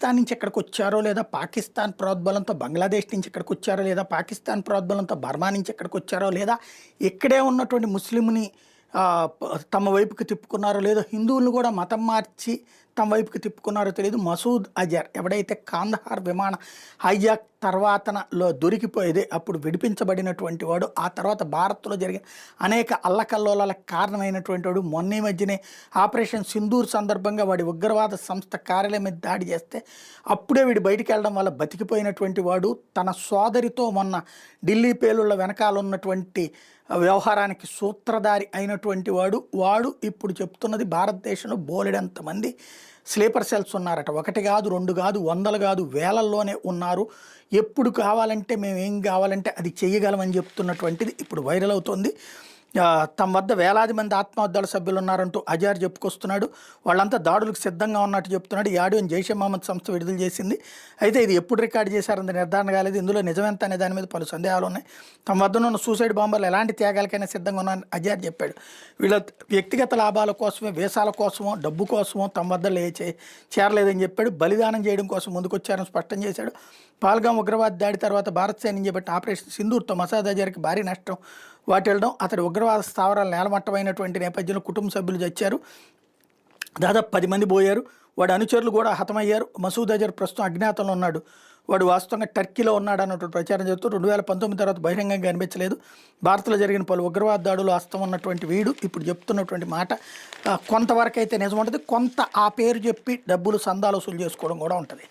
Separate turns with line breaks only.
పాకిస్తాన్ నుంచి ఎక్కడికొచ్చారో, లేదా పాకిస్తాన్ ప్రోద్బలంతో బంగ్లాదేశ్ నుంచి ఇక్కడికొచ్చారో, లేదా పాకిస్తాన్ ప్రోద్బలంతో బర్మా నుంచి ఎక్కడికొచ్చారో, లేదా ఇక్కడే ఉన్నటువంటి ముస్లింని తమ వైపుకి తిప్పుకున్నారో, లేదో హిందువులను కూడా మతం మార్చి తమ వైపుకి తిప్పుకున్నారో తెలియదు. మసూద్ అజర్ ఎవడైతే కాందహార్ విమాన హైజాక్ తర్వాతనలో దొరికిపోయేది, అప్పుడు విడిపించబడినటువంటి వాడు, ఆ తర్వాత భారత్లో జరిగిన అనేక అల్లకల్లోలాలకు కారణమైనటువంటి వాడు, మొన్న ఈ మధ్యనే ఆపరేషన్ సింధూర్ సందర్భంగా వాడి ఉగ్రవాద సంస్థ కార్యాలయం మీద దాడి చేస్తే అప్పుడే వీడు బయటికి వెళ్ళడం వల్ల బతికిపోయినటువంటి వాడు, తన సోదరితో మొన్న ఢిల్లీ పేలుళ్ళ వెనకాల ఉన్నటువంటి వ్యవహారానికి సూత్రధారి అయినటువంటి వాడు ఇప్పుడు చెప్తున్నది భారతదేశంలో బోలెడంతమంది స్లీపర్ సెల్స్ ఉన్నారట. ఒకటి కాదు, రెండు కాదు, వందలు కాదు, వేలల్లోనే ఉన్నారు. ఎప్పుడు కావాలంటే మేము ఏం కావాలంటే అది చెయ్యగలమని చెప్తున్నటువంటిది ఇప్పుడు వైరల్ అవుతోంది. తమ వద్ద వేలాది మంది ఆత్మహత్యల సభ్యులు ఉన్నారంటూ అజార్ చెప్పుకొస్తున్నాడు. వాళ్ళంతా దాడులకు సిద్ధంగా ఉన్నట్టు చెప్తున్నాడు. ఈ ఆడియోని జైషే మహమ్మద్ సంస్థ విడుదల చేసింది. అయితే ఇది ఎప్పుడు రికార్డు చేశారని నిర్ధారణ కాలేదు. ఇందులో నిజమెంత అనే దాని మీద పలు సందేహాలు ఉన్నాయి. తమ వద్ద ఉన్న సూసైడ్ బాంబర్లు ఎలాంటి త్యాగాలకైనా సిద్ధంగా ఉన్నారని అజార్ చెప్పాడు. వీళ్ళ వ్యక్తిగత లాభాల కోసమే, వేసాల కోసమో, డబ్బు కోసమో తమ వద్ద చేరలేదని చెప్పాడు. బలిదానం చేయడం కోసం ముందుకొచ్చారని స్పష్టం చేశాడు. పాల్గాం ఉగ్రవాద దాడి తర్వాత భారత సైన్యం చేపట్టిన ఆపరేషన్ సింధూర్తో మసూద్ అజర్కి భారీ నష్టం వాటిల్లడం, అతడి ఉగ్రవాద స్థావరాలు నేలమట్టమైనటువంటి నేపథ్యంలో కుటుంబ సభ్యులు చచ్చారు. దాదాపు 10 మంది పోయారు. వాడి అనుచరులు కూడా హతమయ్యారు. మసూద్ అజర్ ప్రస్తుతం అజ్ఞాతంలో ఉన్నాడు. వాడు వాస్తవంగా టర్కీలో ఉన్నాడు అన్నటువంటి ప్రచారం చేస్తూ 2019 తర్వాత బహిరంగంగా కనిపించలేదు. భారత్లో జరిగిన పలు ఉగ్రవాద దాడులు హస్తం ఉన్నటువంటి వీడు ఇప్పుడు చెప్తున్నటువంటి మాట కొంతవరకు అయితే నిజం ఉంటుంది. కొంత ఆ పేరు చెప్పి డబ్బులు సందాలు వసూలు చేసుకోవడం కూడా ఉంటుంది.